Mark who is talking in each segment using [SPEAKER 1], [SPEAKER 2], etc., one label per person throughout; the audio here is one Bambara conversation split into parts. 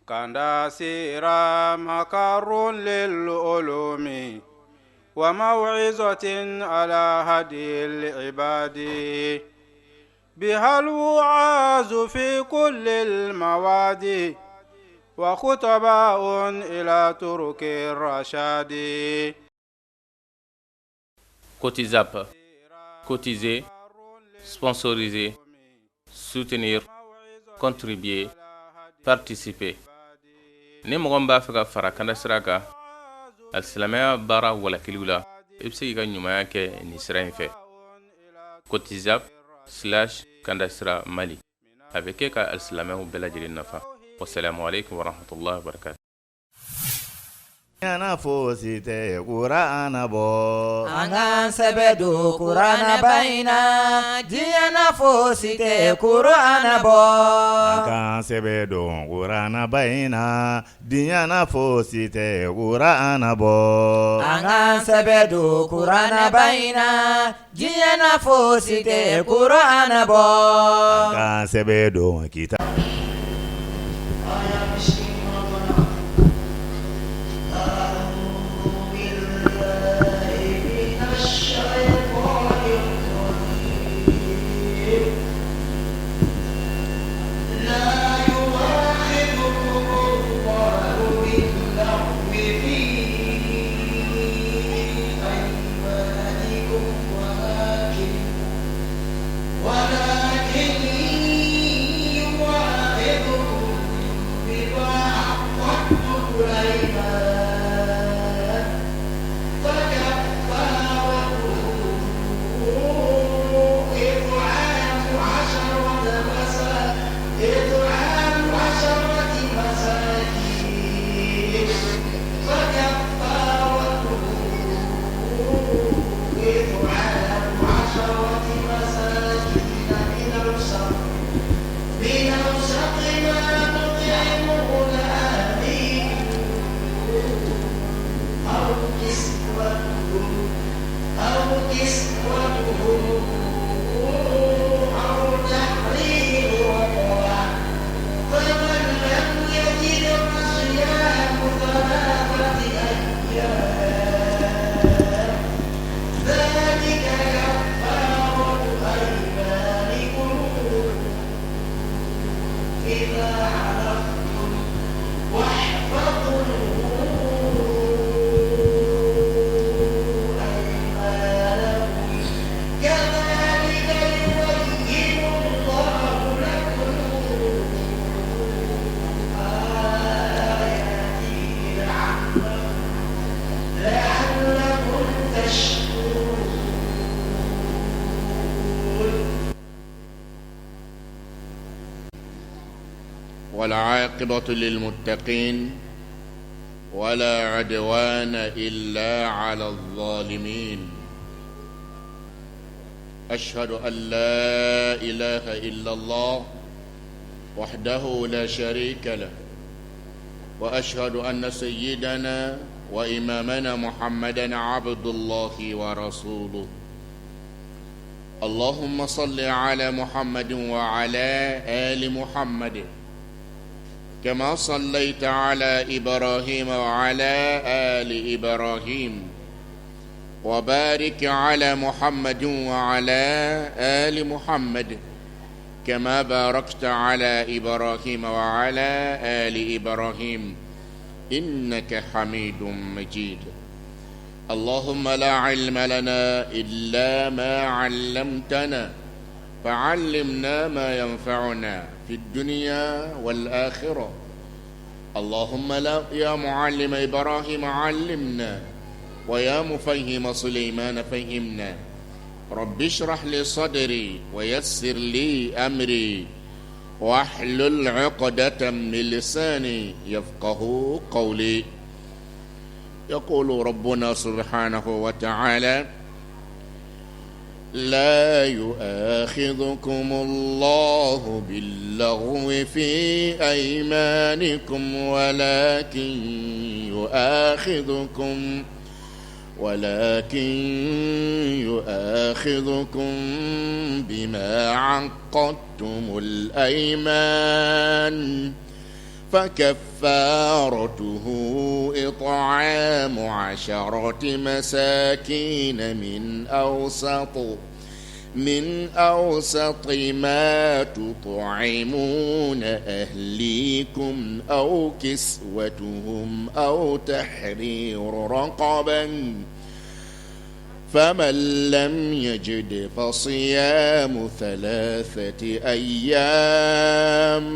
[SPEAKER 1] كندا سيرا مقر للعلوم وموعظة على هدي العباد بها الوعاظ في كل المواد وخطباء إلى ترك الرشاد.
[SPEAKER 2] Cotizap, cotiser, sponsoriser, soutenir, contribuer, participer. Ni mɔgɔ min b'a fɛ ka fara Kanda sira kan alisilamɛya baara walakiliw la i bɛ se k'i ka ɲumanya kɛ nin sira in fɛ. Cotizap/Kanda sira Mali a bɛ kɛ ka alisilamɛw bɛɛ lajɛlen nafa. Wassalamu alaikum warahmatullahi wabarakatuh.
[SPEAKER 3] Yana fosi tɛ Kurana bɔ.
[SPEAKER 4] An k'an sɛbɛ don Kurana bayina. Diɲɛna fosi tɛ Kurana bɔ.
[SPEAKER 3] An k'an sɛbɛ don Kurana bayina. Diɲɛna fosi tɛ Kurana bɔ.
[SPEAKER 4] An k'an sɛbɛ don Kurana bayina. Diɲɛna fosi tɛ Kurana bɔ.
[SPEAKER 3] An k'an sɛbɛ don kita.
[SPEAKER 5] والعاقبة للمتقين ولا عدوان إلا على الظالمين. أشهد أن لا إله إلا الله وحده لا شريك له، وأشهد أن سيدنا وإمامنا محمدا عبد الله ورسوله. اللهم صل على محمد وعلى آل محمد كما صليت على إبراهيم وعلى آل إبراهيم، وبارك على محمد وعلى آل محمد كما باركت على إبراهيم وعلى آل إبراهيم إنك حميد مجيد. اللهم لا علم لنا إلا ما علمتنا فعلمنا ما ينفعنا في الدنيا والآخرة. اللهم لا يا معلم إبراهيم علمنا، ويا مفهم سليمان فهمنا. رب اشرح لي صدري ويسر لي أمري واحلل عقدة من لساني يفقه قولي. يقول ربنا سبحانه وتعالى: لا يؤاخذكم الله باللغو في أيمانكم ولكن يؤاخذكم بما عقدتم الأيمان فكفارته إطعام 10 مساكين من أوسط ما تطعمون أهليكم أو كسوتهم أو تحرير رقبة فمن لم يجد فصيام 3 أيام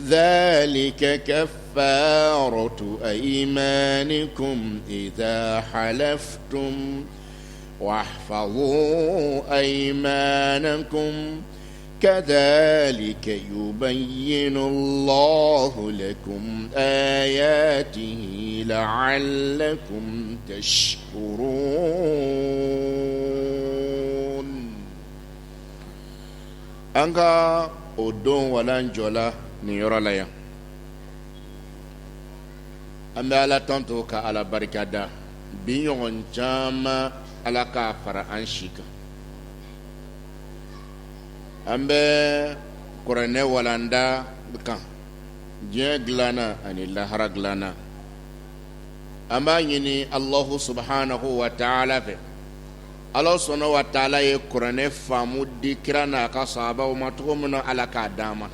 [SPEAKER 5] ذلك كفارة أيمانكم إذا حلفتم واحفظوا أيمانكم كذلك يبين الله لكم آياته لعلكم تشكرون. أنك أدون ولن جولا نيورا ليا أما على تنتوك على بركة بيون جاما ala ka fara an si kan an bɛ kuranɛ walanda kan diɲɛ dilanna ani lahara dilanna an b'a ɲini Allahu subhanahu wa ta'ala fɛ Ala sɔnna wa ta'ala ye kuranɛ faamu di kira n'a ka sahabaw ma cogo min na Ala k'a d'an ma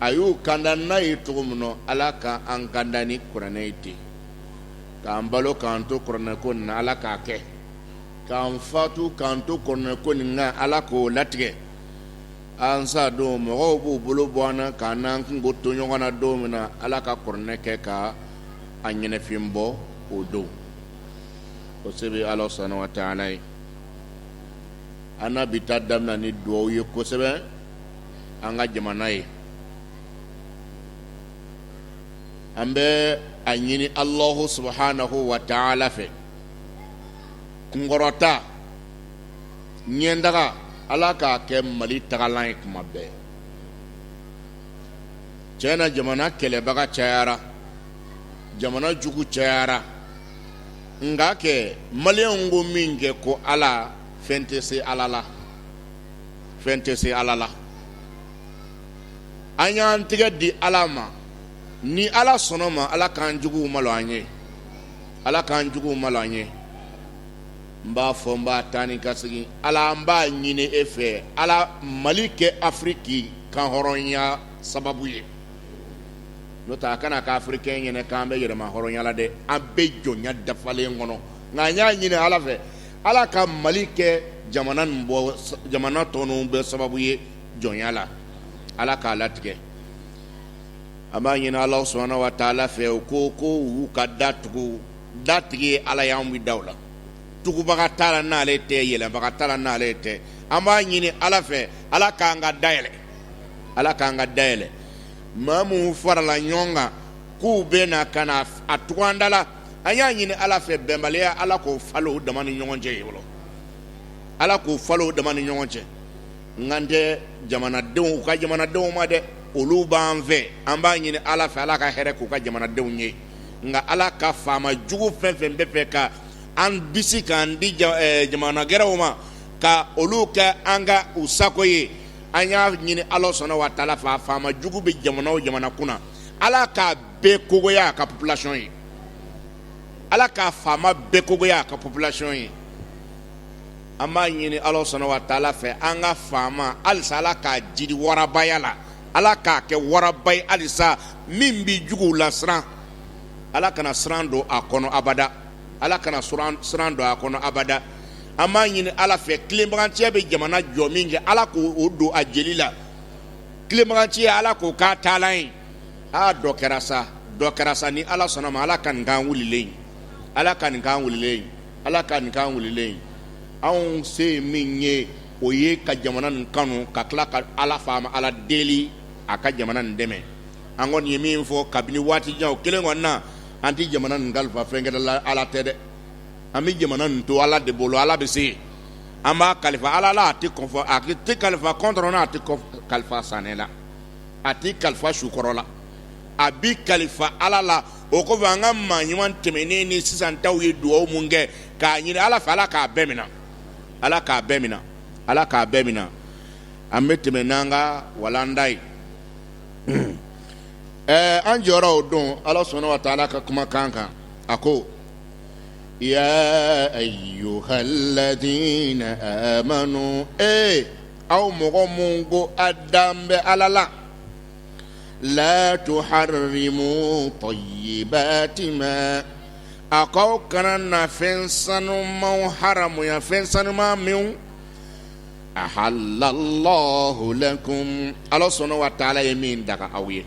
[SPEAKER 5] a y'u kanda n'a ye cogo min na Ala ka an kanda ni kuranɛ ye ten k'an balo k'an to kuranɛ ko na Ala k'a kɛ k'an fatu k'an to kuranɛ ko nin kan Ala k'o latigɛ an sa don mɔgɔw b'u bolo bɔ an na k'an n'an kungo to ɲɔgɔn na don min na Ala ka kuranɛ kɛ ka a ɲɛnɛfin bɔ o don o se bɛ Ala subhanahu wa ta'ala ye an na bi ta daminɛ ni duwawu ye kosɛbɛ an ka jamana ye an bɛ a ɲini Allahu subhanahu wa ta'ala fɛ kunkɔrɔta ɲɛndaga Ala k'a kɛ Mali tagalan ye kuma bɛɛ tiɲɛ na jamana kɛlɛbaga cayara jamana jugu cayara nka kɛ maliyɛnw ko min kɛ ko Ala fɛn tɛ se Ala la fɛn tɛ se Ala la an y'an tigɛ di Ala ma ni Ala sɔnna ma Ala k'an juguw malo an ye Ala k'an juguw malo an ye n b'a fɔ n b'a taa ni ka segin Ala n b'a ɲini e fɛ Ala Mali kɛ Afiriki kan hɔrɔnya sababu ye n'o tɛ a kana kɛ Afirikɛn ɲɛnɛ k'an bɛ yɛlɛma hɔrɔnya la dɛ an bɛ jɔnya dafalen kɔnɔ nka n y'a ɲini Ala fɛ Ala ka Mali kɛ jamana nin bɔ jamana tɔ ninnu bɛɛ sababu ye jɔnya la Ala k'a latigɛ an b'a ɲini Ala subhanahu wa ta'ala fɛ u ko u ka datigi ye Ala y'anw bi daw la tugubaga t'a la n'ale tɛ yɛlɛbaga t'a la n'ale tɛ an b'a ɲini Ala fɛ Ala k'an ka dayɛlɛ Ala k'an ka dayɛlɛ maa minnu farala ɲɔgɔn kan k'u bɛ na ka na a tugu an da la an y'a ɲini Ala fɛ bɛnbaliya Ala k'o falen o dama ni ɲɔgɔn cɛ ye fɔlɔ Ala k'o falen o dama ni ɲɔgɔn cɛ nkan tɛ jamanadenw u ka jamanadenw ma dɛ olu b'an fɛ an b'a ɲini Ala fɛ Ala ka hɛrɛ k'u ka jamanadenw ye nka Ala ka faama jugu fɛn fɛn bɛ fɛ ka an bisi k'an di jamana gɛrɛw ma ka olu kɛ an ka u sago ye an y'a ɲini Ala sɔnna wa ta'ala fɛ a faama jugu bɛ jamana o jamana kunna Ala k'a bɛɛ kogoya a ka population ye Ala k'a faama bɛɛ kogoya a ka population ye an b'a ɲini Ala sɔnna wa ta'ala fɛ an ka faama halisa Ala k'a jiri warabaya la Ala k'a kɛ waraba ye halisa min bɛ juguw la siran Ala kana siran don a kɔnɔ abada Ala kana siran don a kɔnɔ abada an b'a ɲini Ala fɛ tilenbaganciya bɛ jamana jɔ min kɛ Ala k'o don a jeli la tilenbaganciya Ala k'o k'a taalan ye dɔ kɛra sa ni Ala sɔnna ma Ala ka nin k'an wulilen Ala ka nin k'an wulilen Ala ka nin k'an wulilen anw se min ye o ye ka jamana nin kanu ka tila ka Ala faama Ala deli a ka jamana nin dɛmɛ an kɔni ye min fɔ kabini waati jan o kelen kɔni na an tɛ jamana nin kalifa fɛn kɛra Ala tɛ dɛ an bɛ jamana nin to Ala de bolo Ala bɛ se an b'a kalifa Ala la a tɛ kalifa kɔntɔrɔ na a tɛ kalifa sanɛ la a tɛ kalifa sukɔrɔ la a bi kalifa Ala la o kɔfɛ an ka maa ɲuman tɛmɛnen ni sisan taw ye dugawu mun kɛ k'a ɲini Ala fɛ Ala k'a bɛɛ minɛ Ala k'a bɛɛ minɛ Ala k'a bɛɛ minɛ an bɛ tɛmɛ n'an ka walanda ye an jɔra o don Ala subhanahu wa ta'ala ka kumakan kan a ko ya ayyuhalladhina amanu aw mɔgɔ mun ko a dan bɛ Ala la la tuharrimu tayyibati ma a k'aw kana na fɛn sanumanw haramuya fɛn sanuman min ahallallahu lakum Ala subhanahu wa ta'ala ye min daga aw ye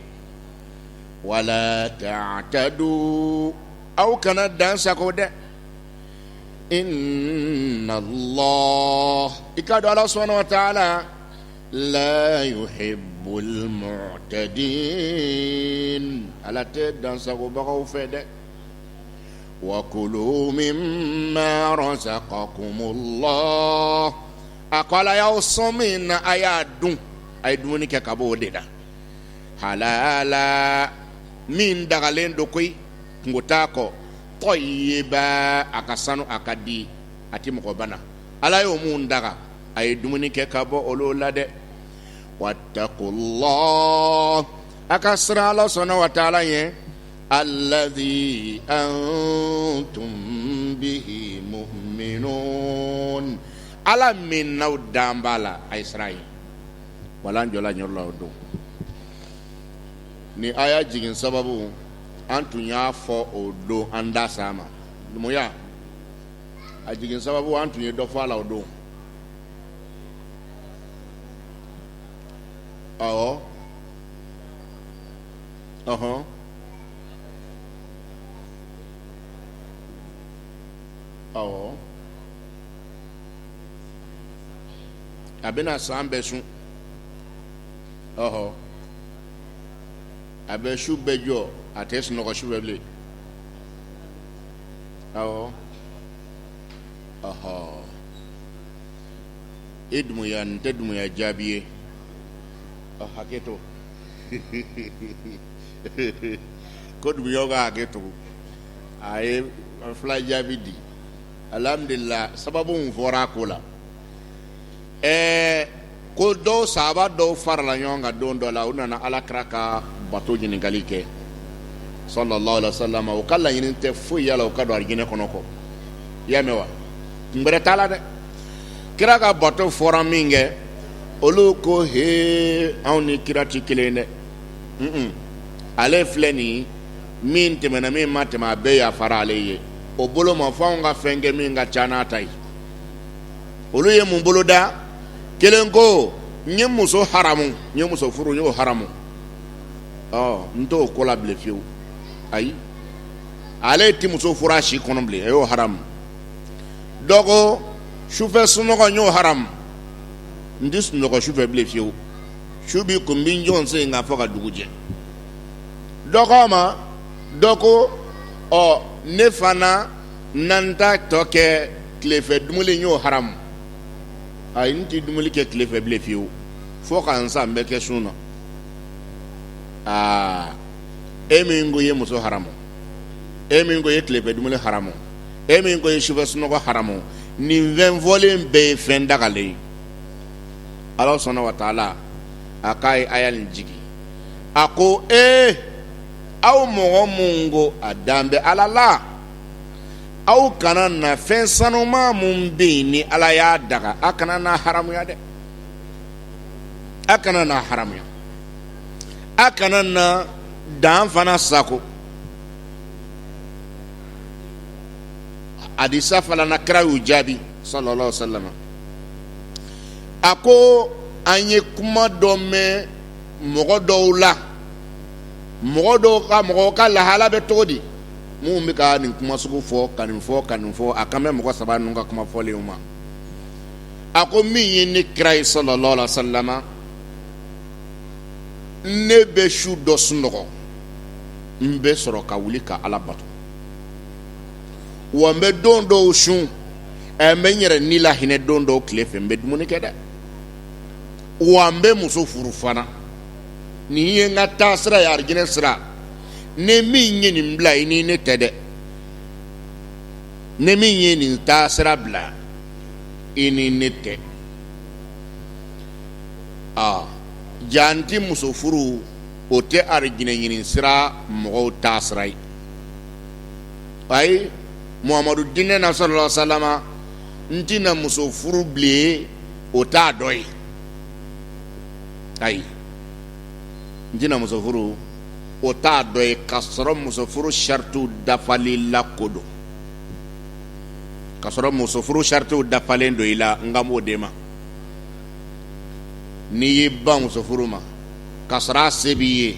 [SPEAKER 5] wala ta'tadu aw kana dan sago dɛ inna Allah ikadu Ala subhanahu wa ta'ala la yuhibbul mu'tadin ala te dan sago bagaw fɛ dɛ wa kulu mimma razaqakumullah aqala yaw somina ayadun ay dumuni kɛ ka bɔ o de la halala min dagalen do koy ngota ko tayyiba akasanu akadi ati mɔgɔ bana ala yo mun daga ay dumuni kɛ ka bɔ olu la dɛ wattaqullah akasra Allah subhanahu wa ta'ala ye alladhi antum bihi mu'minun ala min naw dambala ay Israel wala njola nyorla do ni aya jigin sababu an tun y'a fɔ o don an da sa ma numuya a jigin sababu an tun ye dɔ fɔ a la o don awɔ awɔ a bɛna san bɛɛ sun a bɛ su bɛɛ jɔ a tɛ sunɔgɔ su bɛɛ bilen awɔ e dumuya nin tɛ dumuya jaabi ye hakɛ to ko dumuyaw ka hakɛ to a ye fila jaabi di alhamdulillah sababu mun fɔra a ko la ko dɔw sahaba dɔw farala ɲɔgɔn kan don dɔ la u nana alakira ka bato ɲininkali kɛ sallallahu alaihi wasallam o ka laɲini tɛ foyi yala o ka don alijinɛ kɔnɔ kɔ i y'a mɛn wa kunbɛrɛ t'a la dɛ kira ka bato fɔra min kɛ olu ko anw ni kira ti kelen dɛ ale filɛ nin min tɛmɛna min ma tɛmɛ a bɛɛ yafara ale ye o bolo ma fɔ anw ka fɛn kɛ min ka ca n'a ta ye olu ye mun bolo da kelen ko n ye muso haramu n ye muso furu n y'o haramu n t'o ko la bilen fiyewu ayi ale ti muso furu a si kɔnɔ bilen a y'o haramu dɔ ko sufɛ sunɔgɔ n y'o haramu n ti sunɔgɔ sufɛ bilen fiyewu su bi kun bi n jɔn se nka fɔ ka dugu jɛ dɔ ko ma dɔ ko ne fana nan ta tɔ kɛ tilefɛ dumuni n y'o haramu ayi n ti dumuni kɛ tilefɛ bilen fiyewu fo ka n san bɛ kɛ sun na e min ko ye muso haramu e min ko ye tilefɛ dumuni haramu e min ko ye sufɛ sunɔgɔ haramu nin fɛn fɔlen bɛɛ ye fɛn dagalen ye Ala sɔnna wa taala a k'a ye aya nin jigi a ko aw mɔgɔ mun ko a dan bɛ Ala la aw kana na fɛn sanuman mun bɛ yen ni Ala y'a daga a kana na haramuya dɛ a kana na haramuya a kana na dan fana sago hadisa falana kira y'u jaabi sallallahu alaihi wasallam a ko an ye kuma dɔ mɛn mɔgɔ dɔw la mɔgɔ ka lahala bɛ cogo di mun bɛ ka nin kuma sugu fɔ ka nin fɔ ka nin fɔ a kan bɛ mɔgɔ saba ninnu ka kuma fɔlenw ma a ko min ye ne kira ye sallallahu alaihi wasallam ne bɛ su dɔ sunɔgɔ n bɛ sɔrɔ ka wuli ka Ala bato wa n bɛ don dɔw sun n bɛ n yɛrɛ ni la hinɛ don dɔw tile fɛ n bɛ dumuni kɛ dɛ wa n bɛ muso furu fana nin ye n ka taa sira ye arijinɛ sira ne min ye nin bila i ni ne tɛ dɛ ne min ye nin taa sira bila i ni ne tɛ janti muso furu o tɛ arijinɛ ɲini sira mɔgɔw ta sira ye ayi muhamadu dinɛ na sallallahu alaihi wasallam n tɛna muso furu bilen o t'a dɔ ye ayi n tɛna muso furu o t'a dɔ ye k'a sɔrɔ muso furu saritiw dafalen lakodɔn k'a sɔrɔ muso furu saritiw dafalen don i la n ka m'o d'e ma n'i y'i ban muso furu ma k'a sɔrɔ a se b'i ye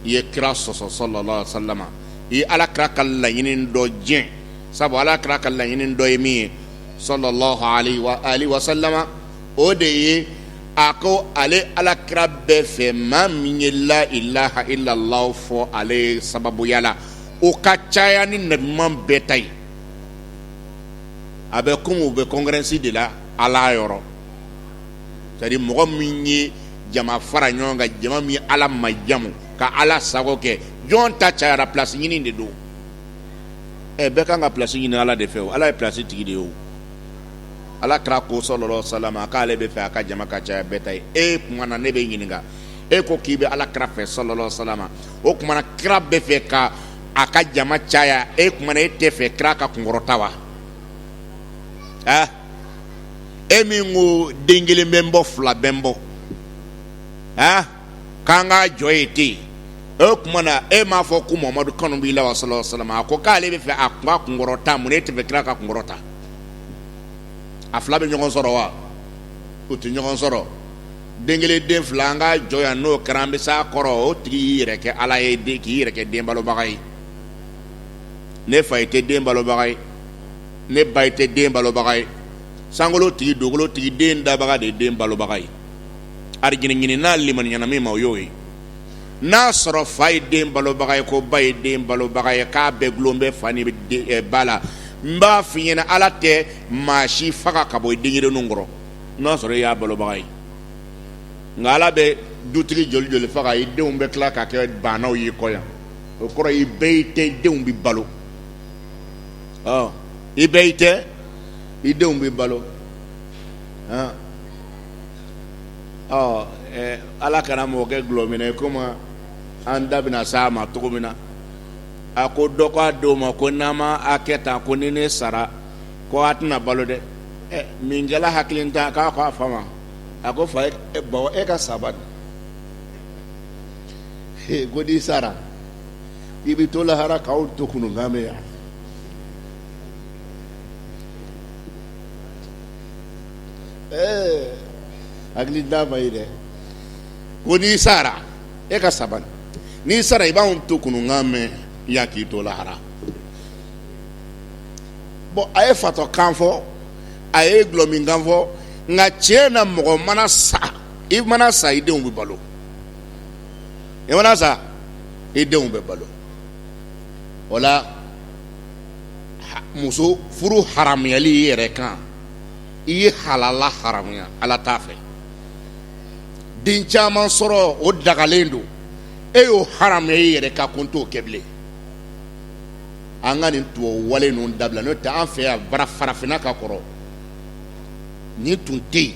[SPEAKER 5] i ye kira sɔsɔ sallallahu alaihi wasallam i ye alakira ka laɲini dɔ diɲɛ sabu alakira ka laɲini dɔ ye min ye sallallahu alaihi wasallam o de ye a ko ale alakira bɛɛ fɛ maa min ye la ilaha illallah fɔ ale sababuya la o ka caya ni nabiɲuman bɛɛ ta ye a bɛ komi u bɛ kɔnkurɛnsi de la ala yɔrɔ c'est à dire mɔgɔ min ye jama fara ɲɔgɔn kan jama min ala majamu ka ala sago kɛ jɔn ta cayara place ɲini de don bɛɛ kan ka place ɲini ala de fɛ o ala ye place tigi de ye o ala kira ko sallallahu alaihi wasallam k'ale bɛ fɛ a ka jama ka caya bɛɛ ta ye e kuma na ne bɛ ɲininka e ko k'i bɛ ala kira fɛ sallallahu alaihi wasallam o kuma na kira bɛ fɛ ka a ka jama caya e kuma na e tɛ fɛ kira ka kunkɔrɔta wa e min ko den kelen bɛ n bɔ fila bɛ n bɔ k'an ka jɔ ye ten o kuma na e m'a fɔ ko muhamadu kanu b'i la wa sallallahu alaihi wasallam a ko k'ale bɛ fɛ a kun ka kunkɔrɔta mun e tɛ fɛ kira ka kunkɔrɔta a fila bɛ ɲɔgɔn sɔrɔ wa o tɛ ɲɔgɔn sɔrɔ den kelen den fila an ka jɔ yan n'o kɛra an bɛ s'a kɔrɔ o tigi y'i yɛrɛ kɛ ala ye k'i yɛrɛ kɛ den balobaga ye ne fa i tɛ den balobaga ye ne ba i tɛ den balobaga ye sankolo tigi dogolo tigi den dabaga de ye den balobaga ye arijinɛ ɲini n'a limaniɲana min ma o y'o ye n'a sɔrɔ fa ye den balobaga ye ko ba ye den balobaga ye k'a bɛɛ gulon bɛ fa ni ba la n b'a f'i ɲɛna ala tɛ maa si faga ka bɔ i denɲɛrɛninw kɔrɔ n'a sɔrɔ i y'a balobaga ye nka ala bɛ dutigi joli joli faga i denw bɛ tila ka kɛ bannaw ye kɔ yan o kɔrɔ i bɛɛ y'i tɛ i denw bɛ balo i bɛɛ y'i tɛ i denw bɛ balo ala kana mɔgɔ kɛ gulɔ minɛ komi an da bɛna s'a ma cogo min na a ko dɔ k'a denw ma ko n'an ma a kɛ tan ko ni ne sara ko a tɛna balo dɛ min kɛla hakili ta k'a ko a fa ma a ko fa bawo e ka saba ko n'i sara i bɛ to lahara k'aw to kununkan mɛn yan hakili da ma ye dɛ ko n'i sara e ka saba n'i sara i b'anw to kununkan mɛn yan k'i to lahara bon a ye fatɔ kan fɔ a ye gulɔmin kan fɔ nka tiɲɛ na mɔgɔ mana sa i mana sa i denw bɛ balo i mana sa i denw bɛ balo o la muso furu haramuyali i yɛrɛ kan i ye halala haramuya ala t'a fɛ den caman sɔrɔ o dagalen don e y'o haramuya i yɛrɛ kan ko n t'o kɛ bilen an ka nin tubabu wale ninnu dabila n'o tɛ an fɛ yan farafinna ka kɔrɔ ni tun tɛ yen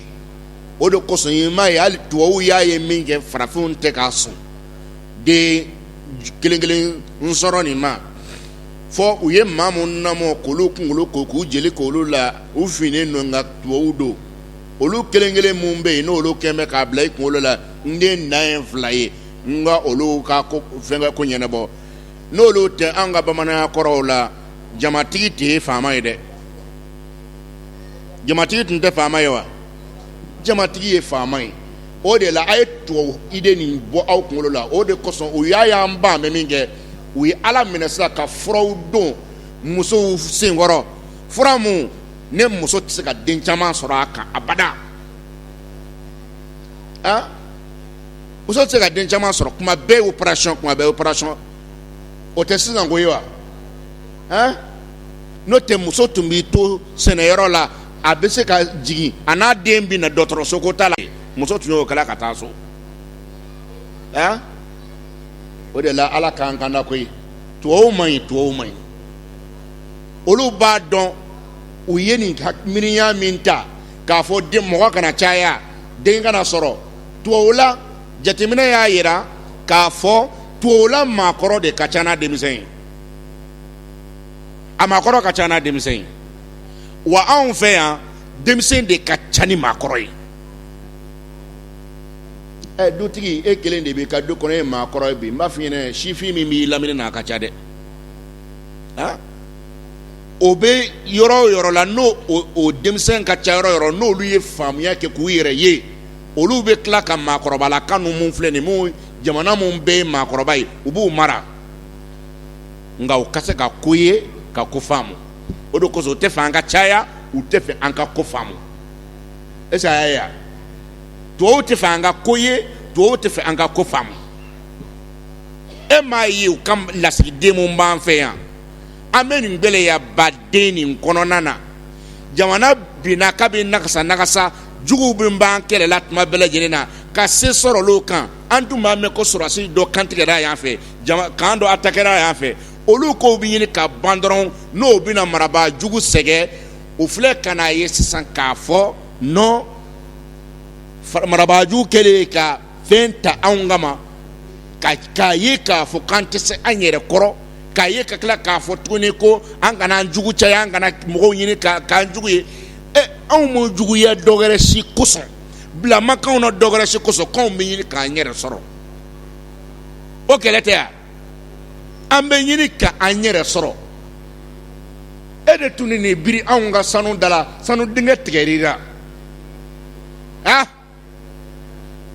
[SPEAKER 5] o de kosɔn i m'a ye hali tubabuw y'a ye min kɛ farafinw tɛ k'a sɔn den kelen kelen n sɔrɔ nin ma fɔ u ye maa minnu lamɔ k'olu kunkolo ko k'u jeli k'olu la u finnen don nka tubabuw don olu kelen kelen minnu bɛ yen n'olu kɛn bɛ k'a bila i kunkolo la n den na ye fila ye n ka olu ka fɛnkɛ ko ɲɛnabɔ n'olu tɛ an ka bamananya kɔrɔw la jamatigi tɛ ye faama ye dɛ jamatigi tun tɛ faama ye wa jamatigi ye faama ye o de la a ye tubabu ide nin bɔ aw kunkolo la o de kosɔn u y'a y'an ba mɛ min kɛ u ye ala minɛ sisan ka furaw don musow senkɔrɔ fura mun ne muso tɛ se ka den caman sɔrɔ a kan abada muso tɛ se ka den caman sɔrɔ kuma bɛɛ operation kuma bɛɛ operation o tɛ sisan ko ye wa n'o tɛ muso tun b'i to sɛnɛyɔrɔ la a bɛ se ka jigin a n'a den bɛ na dɔgɔtɔrɔso ko t'a la muso tun y'o kɛla ka taa so o de la ala k'an kanda koyi tubabuw man ɲi tubabuw man ɲi olu b'a dɔn u ye nin miiriya min ta k'a fɔ den mɔgɔ kana caya den kana sɔrɔ tubabuw la jateminɛ y'a jira k'a fɔ tuwawula maakɔrɔ de ka ca n'a denmisɛn ye, a maakɔrɔ ka ca n'a denmisɛn ye, wa anw fɛ yan denmisɛn de ka ca ni maakɔrɔ ye. Dutigi e kelen de b'i ka du kɔnɔ, e maakɔrɔ ye bi, n b'a f'i ɲɛna sifin min b'i lamini na a ka ca dɛ. O bɛ yɔrɔ o yɔrɔ la n'o o denmisɛn ka ca yɔrɔ o yɔrɔ n'olu ye faamuya kɛ k'u yɛrɛ ye, olu bɛ tila ka maakɔrɔbalakan mun filɛ nin mun jamana mun bɛɛ ye maakɔrɔba ye u b'u mara, nka u ka se ka ko ye ka ko faamu. O de kosɔn u tɛ fɛ an ka caya, u tɛ fɛ an ka ko faamu. Est-ce que a y'a ye wa? Tuwawu tɛ fɛ an ka ko ye, tuwawu tɛ fɛ an ka ko faamu. E m'a ye u ka lasigiden mun b'an fɛ yan, an bɛ nin gɛlɛya baden nin kɔnɔna na, jamana binna kabi nakasa juguw bɛ b'an kɛlɛla tuma bɛɛ lajɛlen na ka se sɔrɔ olu kan. An tun b'a mɛn ko sɔrɔdasi dɔ kantigɛra yan fɛ, kan dɔ atakɛra yan fɛ, olu kow bɛ ɲini ka ban dɔrɔn n'o bɛna marabaa jugu sɛgɛ, o filɛ ka n'a ye sisan k'a fɔ non marabaa jugu kɛlen ka fɛn ta anw kama, k'a ye k'a fɔ k'an tɛ se an yɛrɛ kɔrɔ, k'a ye ka tila k'a fɔ tuguni ko an kana an jugu caya, an kana mɔgɔw ɲini k'an jugu ye. Anw m'o juguya dɔ wɛrɛ si kosɔn, bilamakanw na dɔ wɛrɛ si kosɔn k'anw bɛ ɲini k'an yɛrɛ sɔrɔ. O kɛlɛ tɛ wa? An bɛ ɲini k'an yɛrɛ sɔrɔ. E de tun ni nin biri anw ka sanu da la, sanu dingɛ tigɛrira.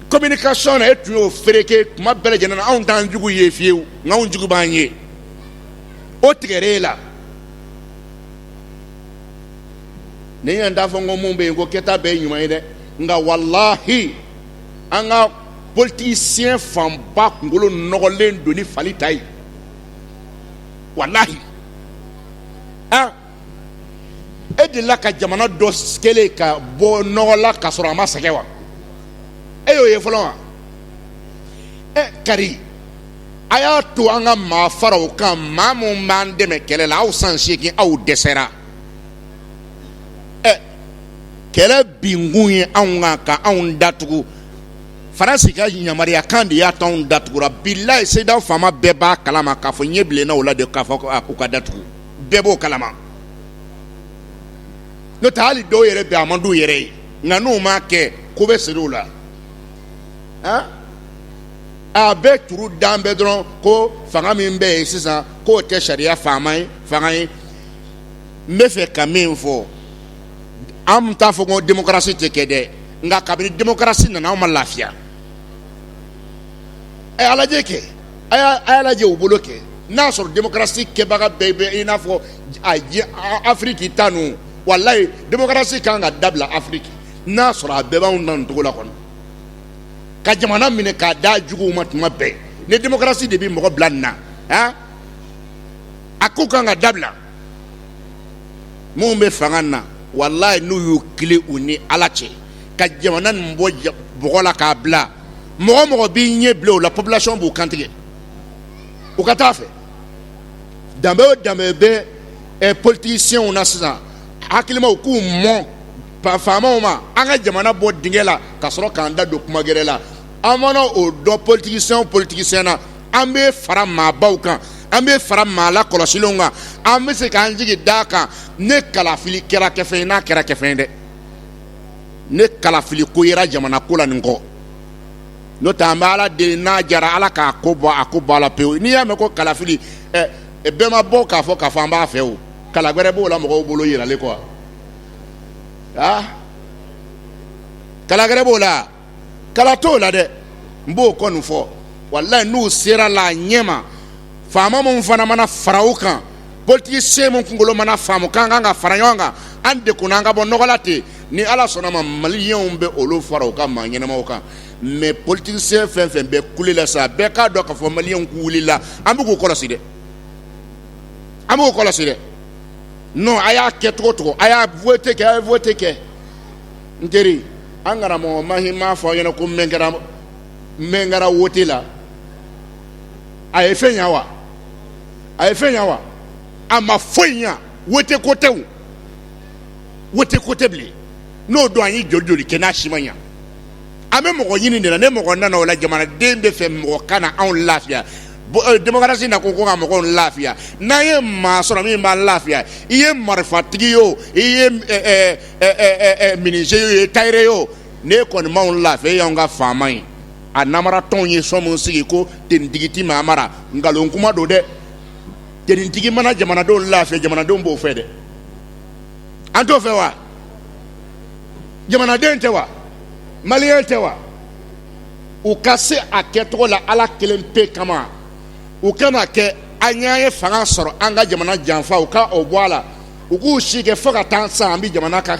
[SPEAKER 5] Communication na e tun y'o fereke tuma bɛɛ lajɛlen na, anw t'an jugu ye fiyewu, nka anw jugu b'an ye. O tigɛrɛ la. Ne y'an t'a fɔ n ko mun bɛ yen ko kɛta bɛɛ ye ɲuman ye dɛ, nka walahi an ka politicien fanba kunkolo nɔgɔlen don ni fali ta ye, walahi. E delila ka jamana dɔ kɛlen ka bɔ nɔgɔ la ka sɔrɔ a ma sɛgɛn wa? E y'o ye fɔlɔ wa? Kari a y'a to an ka maa faraw kan, maa mun b'an dɛmɛ kɛlɛ la, aw san 8 aw dɛsɛra. Kɛlɛ binkun ye anw kan ka anw datugu. Faransi ka yamaruya kan de y'a to anw datugura. Bilahi Seyida faama bɛɛ b'a kalama k'a fɔ ɲɛ bilenna o la de k'a fɔ k'u ka datugu. Bɛɛ b'o kalama. N'o tɛ hali dɔw yɛrɛ bɛ a man d'u yɛrɛ ye, nka n'u m'a kɛ ko bɛ siri u la. A bɛɛ turu dan bɛɛ dɔrɔn ko fanga min bɛ yen sisan k'o tɛ sariya fanga ye. N bɛ fɛ ka min fɔ, an t'a fɔ ko démocratie tɛ kɛ dɛ, nka kabini démocratie nana anw ma lafiya. A lajɛ kɛ, a y'a lajɛ u bolo kɛ, n'a sɔrɔ démocratie kɛbaga bɛɛ bɛ i n'a fɔ Afrique ta ninnu, walayi démocratie kan ka dabila Afrique, n'a sɔrɔ a bɛɛ b'anw na nin cogo la kɔnɔ, ka jamana minɛ k'a da juguw ma tuma bɛɛ. Ni démocratie de bɛ mɔgɔ bila nin na, a ko kan ka dabila. Mun bɛ fanga na, walayi n'u y'u kilen u ni Ala cɛ ka jamana nin bɔ bɔgɔ la k'a bila, mɔgɔ mɔgɔ b'i ɲɛ bila o la, population b'u kantigɛ, u ka taa fɛ. Danbe o danbe bɛ politiciens na sisan, hakilimaw k'u mɔn faamaw ma, an ka jamana bɔ dingɛ la ka sɔrɔ k'an da don kuma gɛrɛ la. An mana o dɔn politicien na, an bɛ fara maabaw kan, an bɛ fara maa lakɔlɔsilenw kan, an bɛ se k'an jigi d'a kan. Ne kalafili kɛra kɛfɛn ye n'a kɛra kɛfɛn ye dɛ, ne kalafili ko yera jamana ko la nin kɔ. N'o tɛ an bɛ Ala deli n'a jara Ala k'a ko bɔ a ko bɔ a la pewu. N'i y'a mɛn ko kalafili, bɛɛ ma bɔ k'a fɔ an b'a fɛ o. Kala wɛrɛ b'o la mɔgɔw bolo yiralen kɔ. Kala wɛrɛ b'o la, kala t'o la dɛ. N b'o kɔni fɔ, walayi n'u sera la ɲɛ ma, faama mun fana mana fara o kan, politicien mun kunkolo mana faamu k'an kan ka fara ɲɔgɔn kan, an dekunna an ka bɔ nɔgɔ la ten. Ni Ala sɔnna ma, maliyɛnw bɛ olu fara u ka maa ɲɛnamaw kan. Mais politicien fɛn fɛn bɛ kule la sa, bɛɛ k'a dɔn k'a fɔ maliyɛnw k'u wulila, an bɛ k'u kɔlɔsi dɛ, an b'u kɔlɔsi dɛ. Non, a y'a kɛ cogo cogo, a y'a voté kɛ, n teri, an karamɔgɔ m'a fɔ aw ɲɛna ko n kɛra voté la, a ye fɛn ɲɛ wa? A ye fɛn ɲɛ wa? A ma foyi ɲɛ, voté ko tɛ bilen. N'o don an ye joli kɛ n'a si ma ɲɛ. an bɛ mɔgɔ ɲini de la, ne mɔgɔ nana o la jamanaden bɛ fɛ mɔgɔ kana anw lafiya. Démocratie na ko ka mɔgɔw lafiya. N'an ye maa sɔrɔ min b'an lafiya, i ye marifatigi ye o, i ye menuisier ye o, i ye tailleur ye o, ne kɔni m'anw lafiya, e y'anw ka faama ye. A namaratɔnw ye sɔn mun sigi ko tenitigi ti maa mara, nkalon kuma don dɛ. Tenitigi mana jamanadenw lafiya, jamanadenw b'o fɛ dɛ. An t'o fɛ wa? Jamanaden tɛ wa? Maliyɛn tɛ wa? U ka se a kɛcogo la Ala kelen pe kama. U kana kɛ an ye fanga sɔrɔ an ka jamana janfa, u ka o bɔ a la. U k'u si kɛ fo ka taa san an bɛ jamana ka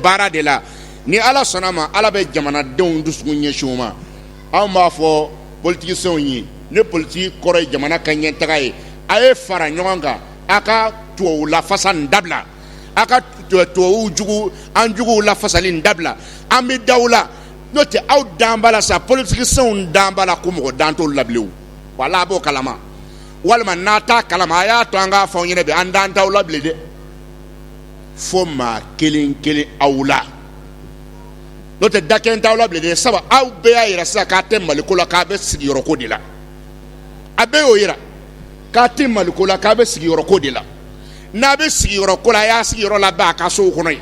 [SPEAKER 5] baara de la. Ni Ala sɔnna ma, Ala bɛ jamanadenw dusukun ɲɛsin u ma. Anw b'a fɔ politiciens ye, ne politique kɔrɔ ye jamana ka ɲɛtaga ye. A ye fara ɲɔgɔn kan, a ka tubabu lafasa nin dabila, a ka tubabu jugu an juguw lafasali nin dabila. An bɛ daw la, n'o tɛ aw dan b'a la sa, politiciens dan b'a la ko mɔgɔ dan t'olu la bilen o. Wala a b'o kalama, walima n'a t'a kalama a y'a to an k'a fɔ aw ɲɛna bi an dan t'aw la bilen dɛ. Fo maa kelen kelen aw la, n'o tɛ da kelen t'aw la bilen dɛ. Sabu aw bɛɛ y'a yira sisan k'a tɛ Maliko la, k'a bɛ sigiyɔrɔko de la. A bɛɛ y'o yira k'a tɛ Maliko la, k'a bɛ sigiyɔrɔko de la. N'a bɛ sigiyɔrɔko la, a y'a sigiyɔrɔ labɛn a ka sow kɔnɔ yen.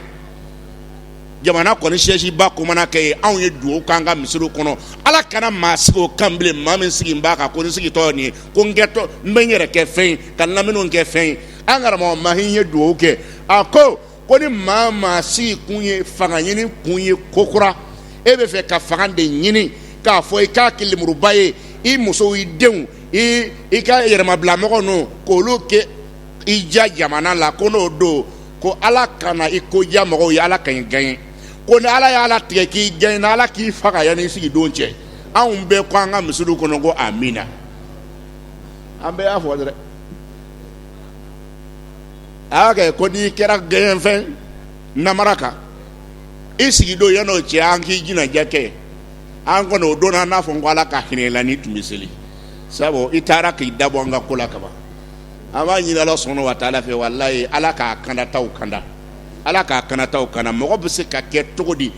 [SPEAKER 5] Jamana kɔni siège ba ko mana kɛ yen, anw ye duwawu k'an ka misiriw kɔnɔ. Ala kana maa sigi o kan bilen, maa min sigi n b'a kan ko n sigitɔ ye nin ye, ko n bɛ n yɛrɛ kɛ fɛn ye, ka n lamɛnniw kɛ fɛn ye. An karamɔgɔ Mahin ye duwawu kɛ, a ko ni maa sigi kun ye fanga ɲini kun ye ko kura, e bɛ fɛ ka fanga de ɲini k'a fɔ i k'a kɛ lemuruba ye, i musow i denw i ka yɛrɛmabilamɔgɔ ninnu k'olu kɛ i ja jamana la, ko n'o don ko Ala kana i ko ja mɔgɔw ye, Ala ka ɲi gagné. Ko ni Ala y'ala tigɛ k'i gagné, na Ala k'i faga yanni i sigi don cɛ. Anw bɛɛ ko an ka misiriw kɔnɔ ko amina. An bɛɛ y'a fɔ dɛ. A kɛ ko n'i kɛra gagné fɛn namara kan, i sigi don yan'o cɛ an k'i jinɛja kɛ. An kɔni o don n'a fɔ n ko Ala ka hinɛ la n'i tun bɛ seli. Sabu i taara k'i dabɔ an ka ko la kaban. An b'a ɲini Ala subhanahu wa ta'ala fɛ walayi Ala k'a kandataw kanda. Ala k'a kanataw kana. Mɔgɔ bɛ se ka kɛ cogo di?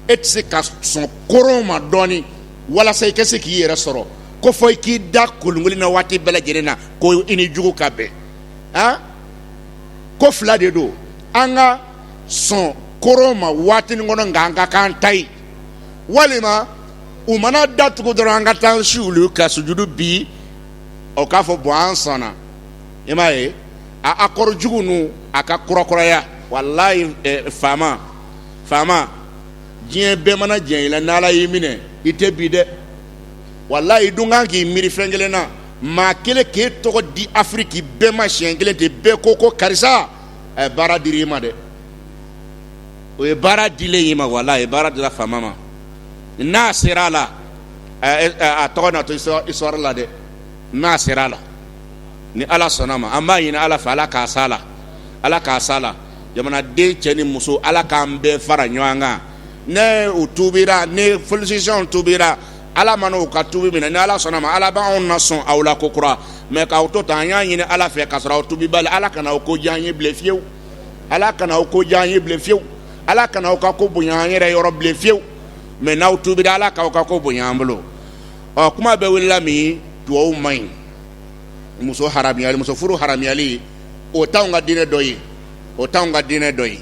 [SPEAKER 5] E tɛ se ka sɔn koron ma dɔɔni walasa i ka se k'i yɛrɛ sɔrɔ, ko fɔ i k'i da kolonkolon na waati bɛɛ lajɛlen na ko i ni jugu ka bɛn. Ko fila de don. An ka sɔn koron ma waati nin kɔnɔ nka an ka k'an ta ye, walima u mana datugu dɔrɔn an ka taa si olu ka sujudu bi o k'a fɔ bon an sɔnna. I m'a ye a accord jugu ninnu a ka kurakuraya. Wallahi faama diɲɛ bɛɛ mana diɲɛ i la n'Ala y'i minɛ i tɛ bi dɛ. Wallahi i dun kan k'i miiri fɛn kelen na, maa kelen k'e tɔgɔ di Afiriki bɛɛ ma siɲɛ kelen ten, bɛɛ ko karisa a ye baara dir'i ma dɛ. O ye baara dilen i ma, wallahi baara dira faama ma. N'a sera a la a tɔgɔ na to histoire la dɛ. N'a sera a la ni Ala sɔnna ma, an b'a ɲini Ala fɛ Ala k'a s'a la, Ala k'a s'a la. Jamanaden cɛ ni muso Ala k'an bɛɛ fara ɲɔgɔn kan. Ne u tubira, ne politiciens tubira, Ala mana u ka tubi minɛ, ni Ala sɔnna ma Ala b'anw na sɔn aw la ko kura. Mais k'aw to tan an y'a ɲini Ala fɛ k'a sɔrɔ aw tubi bali, Ala kana aw ko diya an ye bilen fiyewu. Ala kana aw ko diya an ye bilen fiyewu. Ala kana aw ka ko bonya an yɛrɛ yɔrɔ bilen fiyewu. Mais n'aw tubira Ala k'aw ka ko bonya an bolo. Kuma bɛɛ wulila min duwawu man ɲi. Muso haramuyali, muso furu haramuyali o t'anw ka diinɛ dɔ ye. O t'anw ka diinɛ dɔ ye.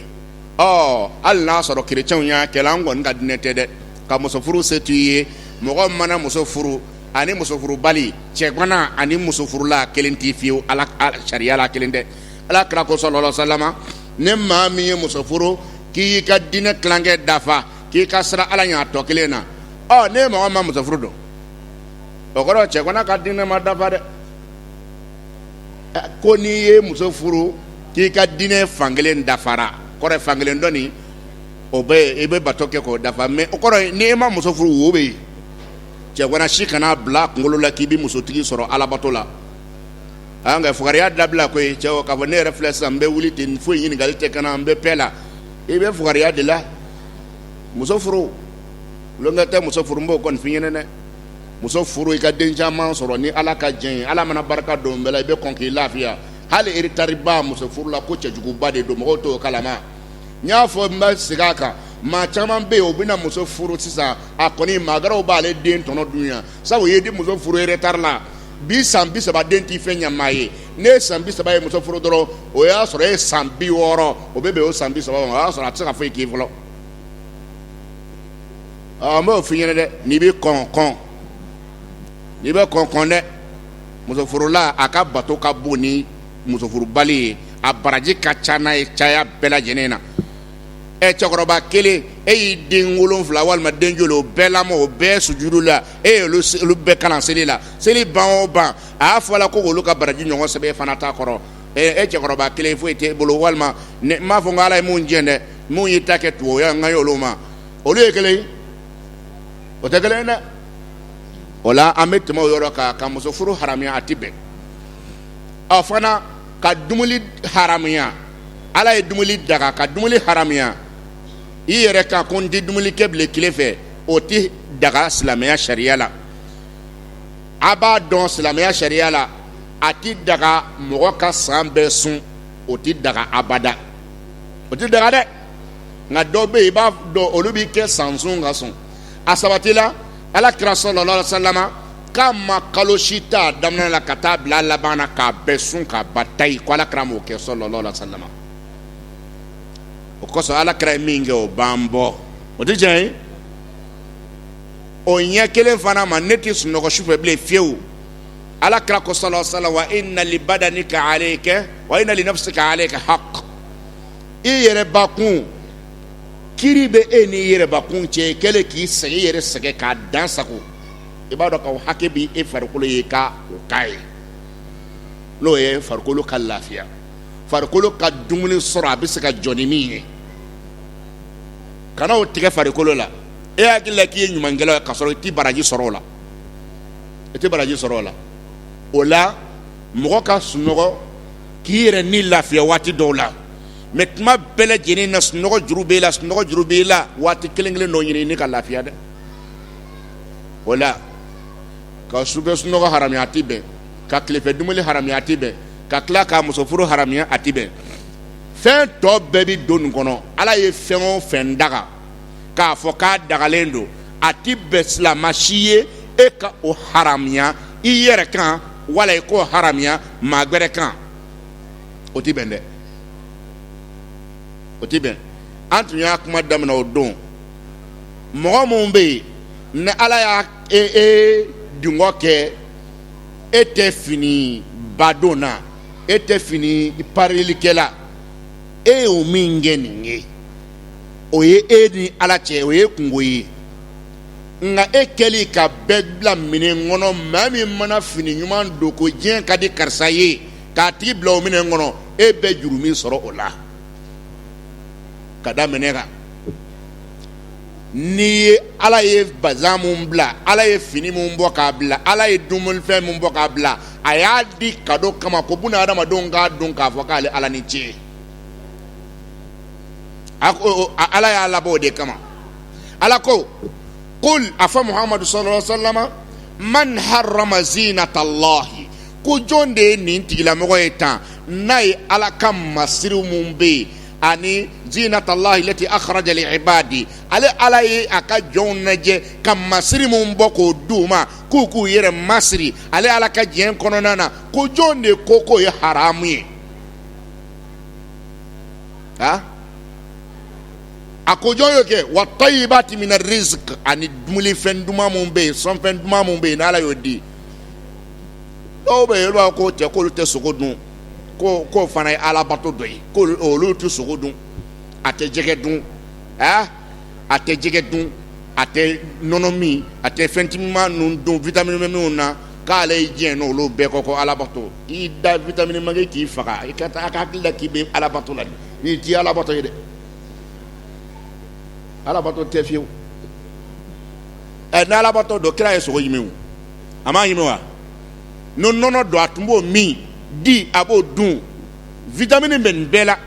[SPEAKER 5] Hali n'a sɔrɔ chrétiens y'a kɛla an kɔni ka diinɛ tɛ dɛ. Ka muso furu se t'u ye, mɔgɔ mana muso furu ani muso furu bali, cɛgana ani muso furula kelen t'i fiyewu, Ala sariya la kelen tɛ. Ala kira ko sallallahu alaihi wasallam, ne maa min ye muso furu k'i y'i ka diinɛ tilankɛ dafa k'i ka sira Ala ɲɛ a tɔ kelen na. Ne mɔgɔ ma muso furu dɔn, o kɔrɔ cɛgana ka diinɛ ma dafa dɛ. Ko n'i ye muso furu k'i ka diinɛ fankelen dafara, kɔrɔ fankelen dɔ nin o bɛ i bɛ bato kɛ k'o dafa. Mais o kɔrɔ ni e ma muso furu wo bɛ yen, cɛgana si kana bila kunkolo la k'i bɛ musotigi sɔrɔ alabato la. Nka fugariya dabila koyi cɛw k'a fɔ ne yɛrɛ filɛ sisan n bɛ wuli ten foyi ɲininkali tɛ ka na n bɛ pɛ la, i bɛ fugariya de la. Muso furu lonkɛ tɛ muso furu, n b'o kɔni f'i ɲɛna dɛ. Muso furu i ka den caman sɔrɔ ni Ala ka jɛn ye, Ala mana barika don bɛɛ la i bɛ kɔn k'i lafiya. Hali eretari ba muso furu la ko cɛjuguba de don, mɔgɔw t'o kalama. N y'a fɔ n bɛ segin a kan maa caman bɛ yen o bɛna muso furu sisan a kɔni maagaraw b'ale den tɔnɔ dunya sabu o ye di muso furu retard la bi san 30 den t'i fɛn ɲɛmaa ye ne ye san 30 ye muso furu dɔrɔn o y'a sɔrɔ e ye san 60 o bɛ bɛn o san 30 ma o y'a sɔrɔ a tɛ se ka foyi k'i fɔlɔ n b'o f'i ɲɛna dɛ n'i bɛ kɔn dɛ muso furula a ka bato ka bon ni muso furubali ye a baraji ka ca n'a ye caya bɛɛ lajɛlen na cɛkɔrɔba kelen e y'i den 7 walima den joli o bɛɛ lamɔ o bɛɛ sujudu la e ye olu bɛɛ kalan seli la seli ban o ban a y'a fɔ la ko olu ka baraji ɲɔgɔn sɛbɛn fana t'a kɔrɔ cɛkɔrɔba kelen foyi t'e bolo walima n m'a fɔ n ko ala ye mun jɛn dɛ mun y'i ta kɛ tuwawuya n ka ye olu ma olu ye kelen o tɛ kelen dɛ o la an bɛ tɛmɛ o yɔrɔ kan ka muso furu haramiya a tɛ bɛn fana ka dumuni haramiya ala ye dumuni daga ka dumuni haramiya i yɛrɛ kan ko n tɛ dumuni kɛ bilen tile fɛ o tɛ daga silamɛya sariya la a b'a dɔn silamɛya sariya la a tɛ daga mɔgɔ ka san bɛɛ sun o tɛ daga abada o tɛ daga dɛ nka dɔw bɛ yen i b'a dɔn olu b'i kɛ san sun ka sɔn a sabatila ala kira sallallahu alaihi wasallam k'a ma kalo si ta daminɛ la ka taa bila laban na k'a bɛɛ sun k'a ba tayi ko ala kira m'o kɛ sallallahu alaihi wasallam o kosɔn ala kira ye min kɛ o b'an bɔ o tɛ tiɲɛ ye o ɲɛ kelen fana ma ne tɛ sunɔgɔ sufɛ bilen fiyewu ala kira ko sallallahu alaihi wasallam wa inna li badanika alayka wa inna li nafsika alayka haqq i yɛrɛ bakun kiri bɛ e ni yɛrɛ bakun cɛ kɛlen k'i sɛgɛn yɛrɛ sɛgɛn k'a dan sago i b'a dɔn k'o hakɛ bɛ e farikolo ye ka o k'a ye n'o ye farikolo ka lafiya farikolo ka dumuni sɔrɔ a bɛ se ka jɔ ni min ye kana o tigɛ farikolo la e hakili la k'i ye ɲumankɛla ye k'a sɔrɔ i tɛ baraji sɔrɔ o la i tɛ baraji sɔrɔ o la o la mɔgɔ ka sunɔgɔ k'i yɛrɛ ni lafiya waati dɔw la mɛ tuma bɛɛ lajɛlen na sunɔgɔ juru b'e la sunɔgɔ juru b'e la waati kelen kelen dɔ ɲini ni ka lafiya dɛ o la ka sufɛ sunɔgɔ haramiya a tɛ bɛn ka tilefɛ dumuni haramiya a tɛ bɛn ka tila ka muso furu haramiya a tɛ bɛn fɛn tɔ bɛɛ bɛ don nin kɔnɔ ala ye fɛn o fɛn daga k'a fɔ k'a dagalen don a tɛ bɛn silamɛ si ye e ka o haramiya i yɛrɛ kan wala i k'o haramiya maa wɛrɛ kan o tɛ bɛn dɛ o tɛ bɛn an tun y'a kuma daminɛ o don mɔgɔ minnu bɛ yen ni ala y'a dungɔ kɛ e tɛ fini badon na e tɛ fini parilikɛla e y'o min kɛ nin ye o ye e ni ala cɛ o ye kungo ye nka e kɛli ka bɛɛ bila minɛn kɔnɔ maa min mana fini ɲuman don ko diɲɛ ka di karisa ye k'a tigi bila o minɛn kɔnɔ e bɛ juru min sɔrɔ o la ka da minɛ kan n'i ye ala ye bazan mun bila ala ye fini mun bɔ k'a bila ala ye dumunifɛn mun bɔ k'a bila a y'a di kado kama ko buna adamadenw k'a dɔn k'a fɔ k'ale ala ni ce ala y'a labɔ o de kama ala ko qul a fɔ muhamadu sallallahu alaihi wasallam man harrama zinata allahi ko jɔn de ye nin tigilamɔgɔ ye tan n'a ye ala ka masiriw mun bɛ yen ani zinata allahi lati akhraja li ibadi ale ala ye a ka jɔnw lajɛ ka masiri mun bɔ k'o d'u ma k'u k'u yɛrɛ masiri ale ala ka diɲɛ kɔnɔna na ko jɔn de ko k'o ye haramu ye a ko jɔn y'o kɛ wa tayyibati mina rizq ani dumulifɛn duman mun bɛ yen sɔnfɛn duman mun bɛ yen n'ala y'o di dɔw bɛ yen olu b'a ko cɛ k'olu tɛ sogo dun ko fana ye alabato dɔ ye ko olu tɛ sogo dun a tɛ jɛgɛ dun a tɛ jɛgɛ dun a tɛ nɔnɔ min a tɛ fɛn caman ninnu dun vitamine minnu na k'ale ye diɲɛ n'olu bɛɛ kɔ ko alabato i da vitamine man k'i faga i ka taa a ka hakili la k'i bɛ alabato la n'i ti alabato ye dɛ alabato tɛ fiyewu ni alabato don kira ye sogo ɲimi o a m'a ɲimi wa ni nɔnɔ don a tun b'o min di a b'o dun vitamine bɛ nin bɛɛ la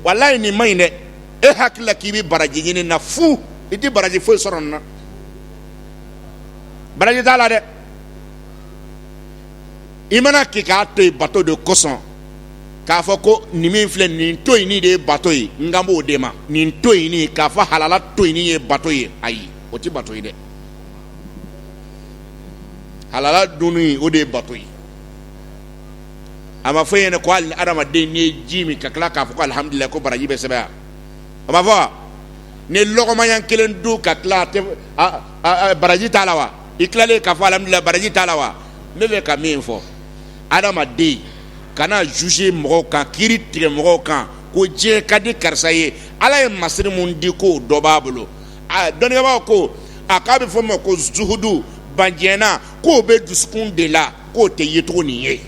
[SPEAKER 5] walayi nin man ɲi dɛ e hakili la k'i bɛ baraji ɲini na fu i tɛ baraji foyi sɔrɔ nin na baraji t'a la dɛ i mana k'i k'a to yen bato de kosɔn k'a fɔ ko nin min filɛ nin to in de ye bato ye n kan b'o de ma nin to in k'a fɔ halala to in ye bato ye ayi o tɛ bato ye dɛ halala dunni o de ye bato ye a ma fɔ yen ko hali adamaden n'i ye ji min ka tila k'a fɔ ko alihamudulilayi ko baraji bɛ sɛbɛn a ma fɔ wa ni lɔgɔmaɲan kelen dun ka tila baraji t'a la wa i tilalen k'a fɔ alihamudulilayi baraji t'a la wa ne bɛ ka min fɔ adamaden kana juger mɔgɔw kan kiiri tigɛ mɔgɔw kan ko diɲɛ ka di karisa ye ala ye masiri mun di ko dɔ b'a bolo dɔnnibagaw ko a k'a bɛ fɔ ma ko zuhudu banjɛna k'o bɛ dusukun de la k'o tɛ yecogo nin ye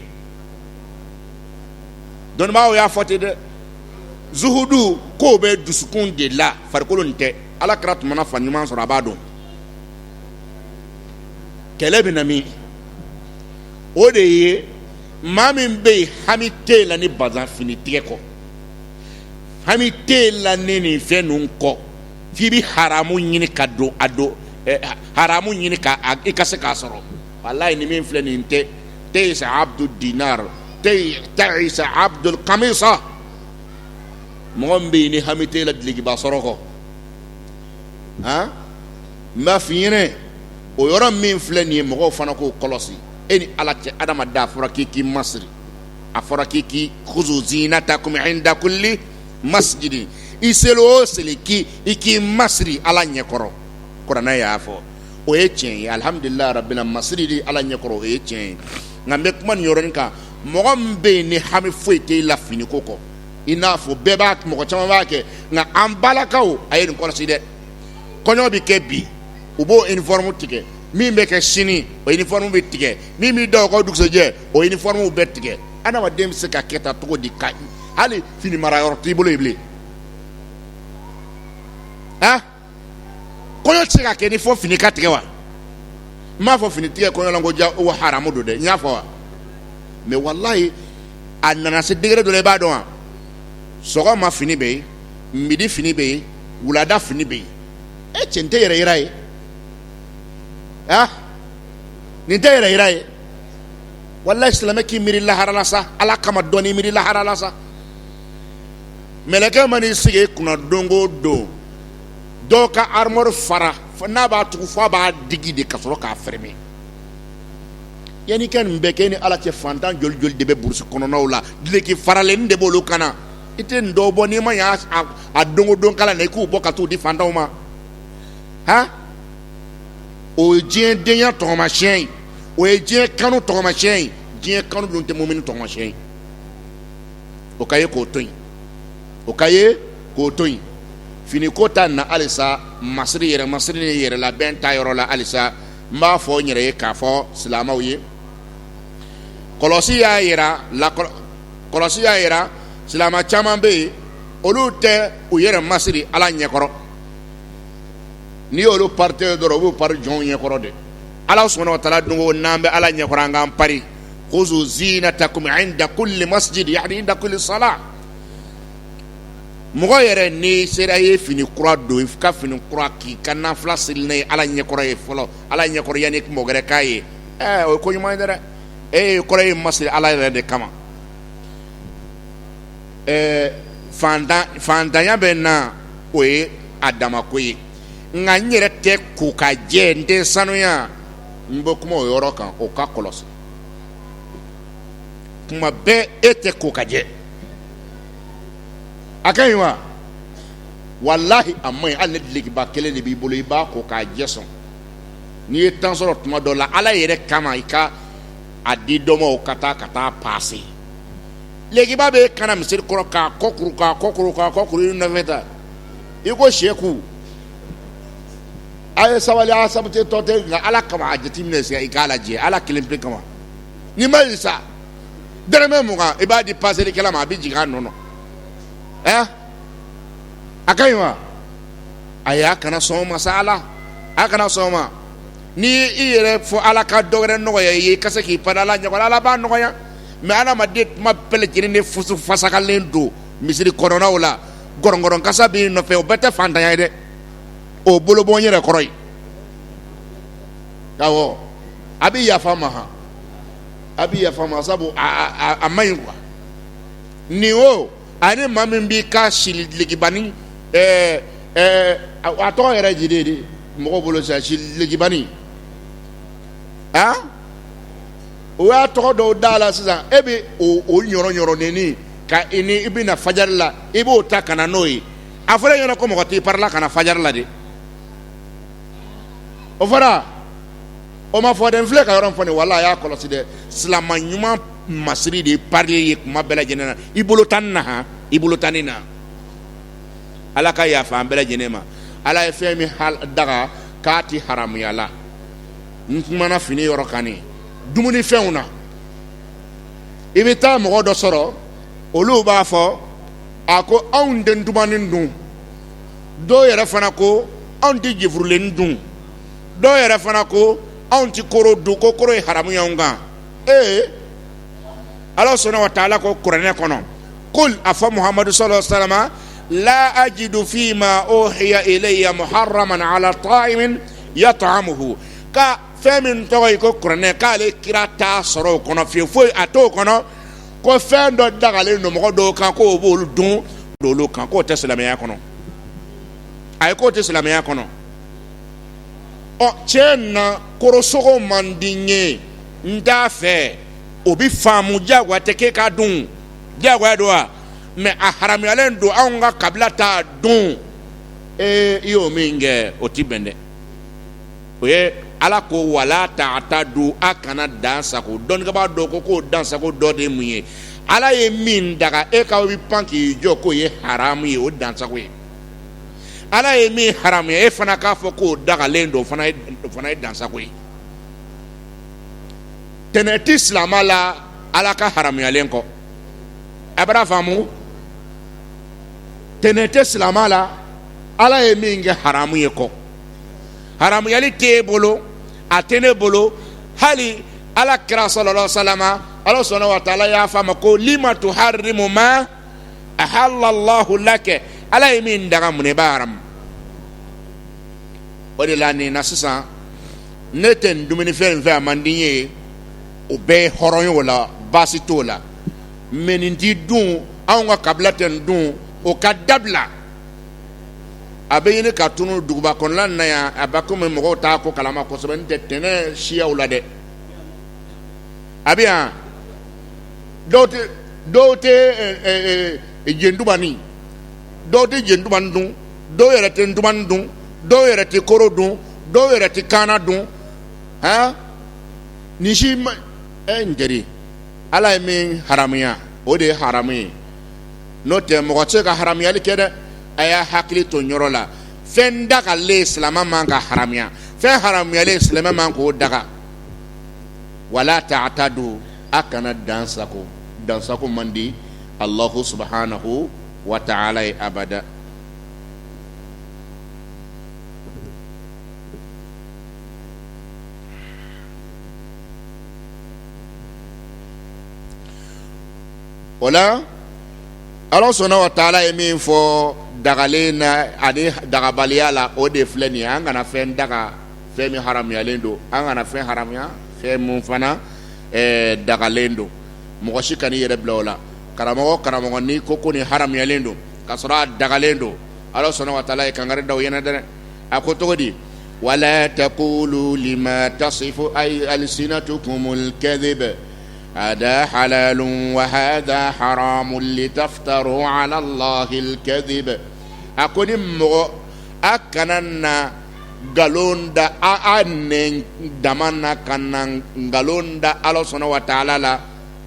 [SPEAKER 5] dɔnnibagaw y'a fɔ ten dɛ zuhudu k'o bɛ dusukun de la farikolo nin tɛ ala kɛra tuma na fa ɲuman sɔrɔ a b'a dɔn kɛlɛ bɛ na min o de ye maa min bɛ yen hami tɛ la ni bazan fini tigɛ kɔ hami tɛ la ni nin fɛn ninnu kɔ f'i bɛ haramu ɲini ka don a don haramu ɲini ka i ka se k'a sɔrɔ walayi ni min filɛ nin tɛ teyisa abdu dinar teyisa abdul kamisa mɔgɔ min bɛ yen ni hami tɛ la dulokiba sɔrɔ kɔ n b'a f'i ɲɛna o yɔrɔ min filɛ nin ye mɔgɔw fana k'o kɔlɔsi e ni ala cɛ adamaden a fɔra k'i k'i masiri a fɔra k'i k'i khuzu zinatakum inda kulli masjidin i seli o seli i k'i masiri ala ɲɛkɔrɔ kuranɛ y'a fɔ o ye tiɲɛ ye alihamudulilayi rabbil masiri di ala ɲɛkɔrɔ o ye tiɲɛ ye nka n bɛ kuma nin yɔrɔnin kan mɔgɔ min bɛ yen ni hami foyi tɛ i la finiko kɔ i n'a fɔ bɛɛ b'a mɔgɔ caman b'a kɛ nka an balakaw a ye nin kɔlɔsi dɛ kɔɲɔ bɛ kɛ bi u b'o uniforme tigɛ min bɛ kɛ sini o uniforme bɛ tigɛ min bɛ da o ka dugusɛjɛ o uniforme bɛ tigɛ adamaden bɛ se ka kɛ ta cogo di ka hali fini mara yɔrɔ t'i bolo yen bilen kɔɲɔ tɛ se ka kɛ ni fɔ fini ka tigɛ wa n m'a fɔ fini tigɛ kɔɲɔ la ko ja o haramu don dɛ n y'a fɔ wa mais walayi a nana se degré dɔ la i b'a dɔn wa sɔgɔma fini bɛ yen midi fini bɛ yen wulada fini bɛ yen cɛ n tɛ yɛrɛ yira ye nin tɛ yɛrɛ yira ye walayi silamɛ k'i miiri lahara la sa ala kama dɔɔni miiri lahara la sa mɛlɛkɛ ma n'i sigi kunna don o don dɔw ka armoire fara n'a b'a tugu f'a b'a digi de ka sɔrɔ k'a fermer yanni kɛ nin bɛɛ kɛ ni ala cɛ fantan joli joli de bɛ burusi kɔnɔnaw la duloki faralen de b'olu kan na i tɛ nin dɔw bɔ n'i ma ɲɛ a don o don kalan na i k'u bɔ ka t'u di fantanw ma o ye diɲɛ denya tɔgɔmasiyɛn ye o ye diɲɛ kanu tɔgɔmasiyɛn ye diɲɛ kanu dun tɛ mumini tɔgɔmasiyɛn ye o ka ye k'o to yen o ka ye k'o to yen finiko ta na halisa masiri ni yɛrɛ labɛn ta yɔrɔ la halisa n b'a fɔ n yɛrɛ ye k'a fɔ silamɛw ye kɔlɔsi y'a yira silamɛ caman bɛ yen olu tɛ u yɛrɛ masiri ala ɲɛkɔrɔ n'i y'olu parite dɔrɔn u b'u pari jɔnw ɲɛkɔrɔ de ala subhanahu wa ta'ala dun ko n'an bɛ ala ɲɛkɔrɔ an k'an pari khuzu zinatakum inda kulli masjid yani inda kulli salah mɔgɔ yɛrɛ n'i sera ye fini kura don i ka fini kura k'i ka nafila seli n'a ye ala ɲɛkɔrɔ ye fɔlɔ ala ɲɛkɔrɔ yanni mɔgɔ wɛrɛ k'a ye o ye ko ɲuman ye dɛ kɔrɔ ye masiri ala yɛrɛ de kama fantanya bɛ na o ye a damako ye nka n yɛrɛ tɛ ko ka jɛ n tɛ sanuya n bɛ kuma o yɔrɔ kan o ka kɔlɔsi kuma bɛɛ e tɛ ko ka jɛ a ka ɲi wa walahi a man ɲi hali ni dulokiba kelen de b'i bolo i b'a ko k'a jɛ sɔn n'i ye temps sɔrɔ tuma dɔ la ala yɛrɛ kama i ka a di dɔ ma o ka taa paase dulokiba bɛ kana misiri kɔrɔ k'a kɔkuru i nɔfɛ ta i ko sɛku a ye sabali a sabute tɔ tɛ nka ala kama a jateminɛ sisan i k'a lajɛ ala kelen pe kama n'i ma ɲi sa dɛrɛmɛ mugan i b'a di paaselikɛla ma a bɛ jigin a nɔ na a ka ɲi wa ayi a kana sɔn o ma sa ala a kana sɔn o ma n'i i yɛrɛ fɔ ala ka dɔ wɛrɛ nɔgɔya i ye i ka se k'i pan ala ɲɛkɔrɔ ala b'a nɔgɔya mais adamaden kuma bɛɛ lajɛlen de fusu fasakalen don misiri kɔnɔnaw la gɔrɔngɔrɔn kasa b'i nɔfɛ o bɛɛ tɛ fantanya ye dɛ o bolo bɔ n yɛrɛ kɔrɔ ye awɔ a bɛ yafa ma a bɛ yafa ma sabu a man ɲi quoi ni o ani maa min b'i ka siligibani a tɔgɔ yɛrɛ jide de mɔgɔw bolo sa siligibani o y'a tɔgɔ dɔw da la sisan e bɛ o ɲɔrɔɲɔrɔnenni ka i bɛna fajari la i b'o ta ka na n'o ye a fɔra ɲɛna ko mɔgɔ t'i parila ka na fajari la de o fɔra o ma fɔ dɛ n filɛ ka yɔrɔ min fɔ nin wala a y'a kɔlɔsi dɛ silama ɲuman masiri de ye parili ye kuma bɛɛ lajɛlen na i bolo tanni na i bolo tanni na ala ka yafa an bɛɛ lajɛlen ma ala ye fɛn min daga k'a ti haramuya la n kumana fini yɔrɔ kan nin dumuni fɛnw na i bɛ taa mɔgɔ dɔ sɔrɔ olu b'a fɔ a ko anw tɛ ntumani dun dɔw yɛrɛ fana ko anw tɛ jifurulenni dun dɔw yɛrɛ fana ko anw tɛ koro dun ko koro ye haramu y'anw kan ala sɔnna wa taala ko kuranɛ kɔnɔ kul a fɔ muhamadu sallallahu alaihi wa sallam la ajidu fima uhiya ilayya muharraman ala ta'imin yat'amuhu ka fɛn min tɔgɔ ye ko kuranɛ k'ale kira t'a sɔrɔ o kɔnɔ fiyewu foyi a t'o kɔnɔ ko fɛn dɔ dagalen don mɔgɔ dɔw kan k'o b'olu dun olu kan k'o tɛ silamɛya kɔnɔ a ye k'o tɛ silamɛya kɔnɔ tiɲɛ na korosogo man di n ye n t'a fɛ o bi faamu diyagoya tɛ k'e k'a dun diyagoya don wa mɛ a haramuyalen don anw ka kabila t'a dun i y'o min kɛ o ti bɛn dɛ o ye ala ko wala ta'ta du a kana dan sago dɔnnibaa dɔ ko k'o dan sago dɔ de ye mun ye ala ye min daga e ka bi pan k'i jɔ k'o ye haramu ye o dan sago ye ala ye min haramu ye e fana k'a fɔ k'o dagalen don o fana ye dan sago ye tɛnɛ ti silama la ala ka haramuyalen kɔ a bɛra faamu tɛnɛ tɛ silama la ala ye min kɛ haramu ye kɔ haramuyali t'e bolo a tɛ ne bolo hali ala kira sallallahu alaihi wasallam ala sɔnna wa taala y'a fɔ a ma ko lima tuharrimu ma ahallallahu laka ala ye min daga mun b'a haramu o de la nin na sisan ne tɛ nin dumunifɛn in fɛ a man di n ye o bɛɛ ye hɔrɔn ye o la baasi t'o la mɛ nin t'i dun anw ka kabila tɛ nin dun o ka dabila a bɛ ɲini ka tunu duguba kɔnɔla na yan a bɛ komi mɔgɔw t'a ko kalama kosɛbɛ n tɛ tɛnɛ siyaw la dɛ a bɛ yan dɔw tɛ jendubani dɔw tɛ jendubani dun dɔw yɛrɛ tɛ ntumani dun dɔw yɛrɛ tɛ koro dun dɔw yɛrɛ tɛ kaana dun nin si ma n teri ala ye min haramuya o de ye haramu ye n'o tɛ mɔgɔ tɛ se ka haramuyali kɛ dɛ a y'a hakili to yɔrɔ la fɛn dagalen silamɛ man ka haramuya fɛn haramuyalen silamɛ man k'o daga wala ta'tadu a kana dansago man di Allahu subhanahu wa ta'ala ye abada o la ala sɔnna wa taala ye min fɔ dagalen na ani dagabaliya la o de filɛ nin ye an kana fɛn daga fɛn min haramuyalen don an kana fɛn haramuya fɛn min fana dagalen don mɔgɔ si kan'i yɛrɛ bila o la karamɔgɔ ni ko nin haramuyalen don ka sɔrɔ a dagalen don ala sɔnna wa taala ye kangari da o ɲɛna dɛ a ko cogo di wala taqulu lima tasifu alsinatukumul kadhib هذا حلال وهذا حرام لتفتروا على الله الكذب أكون مغو أكننا galonda anen damana kanan galonda Allah subhanahu wa ta'ala la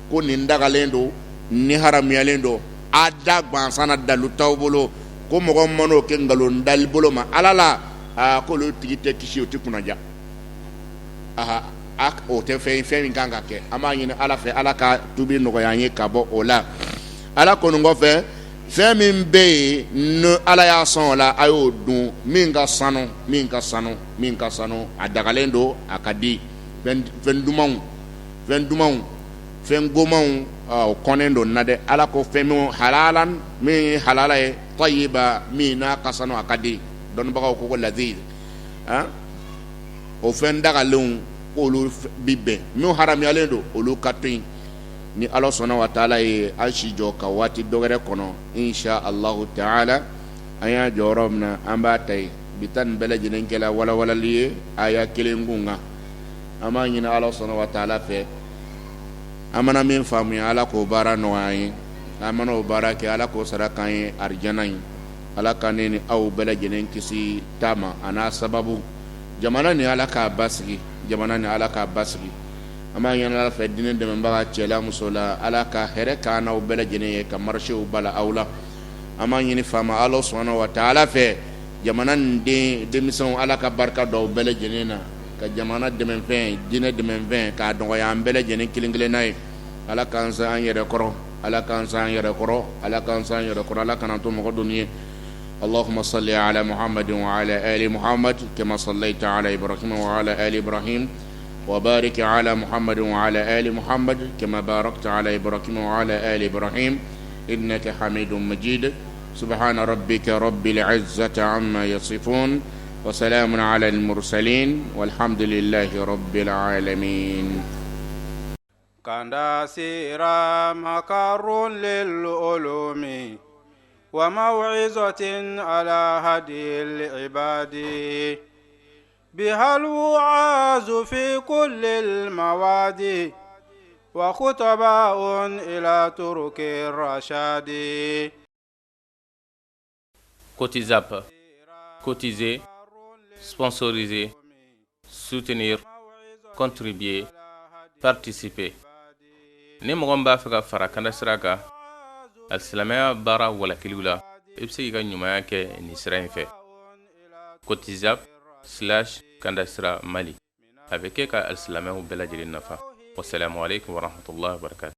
[SPEAKER 5] ko nin dagalendo ni haramiyalendo ada gbansana dalu tawbolo ko mogo mano ke galonda bolo ma alala ko lo tigite kisi o tikunaja aha ak o te fe min kanga ke ama yin ala fe ala ka tubi no yanye ka bo ola ala ko ngo fe fe min be no ala ya son la ayo dun min ka sanu adagalendo akadi fen dumaw fen gomaw o konendo nade ala ko fe min halalan min halala e tayyiba min na kasano akadi don bagaw ko laziz o fen dagalun olu bibbe mi haram yalendo olu katun ni ala sɔnna wa taala ye an si jɔ ka waati dɔgɛrɛ kɔnɔ insha allahu taala an y'a jɔyɔrɔ min na an b'a ta ye bi ta nin bɛɛ lajɛlen kɛla walawalali ye aya kelen kun kan an b'a ɲini ala sɔnna wa taala fɛ an mana min faamuya ala k'o baara nɔgɔya an ye an mana o baara kɛ ala k'o sara k'an ye arijana ye ala ka ne ni aw bɛɛ lajɛlen kisi taama a n'a sababu jamana ni ala k'a basigi jamana ni ala k'a basigi an b'a ɲini ala fɛ diinɛ dɛmɛbaga cɛla muso la ala ka hɛrɛ k'an n'aw bɛɛ lajɛlen ye ka marchew bala aw la an b'a ɲini faama ala sɔnna wa taala fɛ jamana nin denmisɛnw ala ka barika don aw bɛɛ lajɛlen na ka jamana dɛmɛfɛn diinɛ dɛmɛfɛn k'a nɔgɔya an bɛɛ lajɛlen kelen kelenna ye ala k'an sa an yɛrɛ kɔrɔ ala k'an sa an yɛrɛ kɔrɔ ala k'an sa an yɛrɛ kɔrɔ ala kana to mɔgɔ dɔnni ye اللهم صل على محمد وعلى آل محمد كما صليت على إبراهيم وعلى آل إبراهيم وبارك على محمد وعلى آل محمد كما باركت على إبراهيم وعلى آل إبراهيم إنك حميد مجيد سبحان ربك رب العزة عما يصفون وسلام على المرسلين والحمد لله رب العالمين
[SPEAKER 1] كان سيرا مكر للعلوم وموعظة على هدي العباد بها الوعاظ في كل المواد وخطباء إلى ترك الرشاد.
[SPEAKER 2] Cotizap, cotiser, sponsoriser, soutenir, contribuer, participer. Ni mɔgɔ min b'a fɛ ka fara Kanda Sira kan alisilamɛya baara walakiliw la i bɛ se k'i ka ɲumanya kɛ nin sira in fɛ cotizap/Kanda Sira Mali a bɛ kɛ ka alisilamɛw bɛɛ lajɛlen nafa. Wassalamu alaikum warahmatullahi wabarakatuh.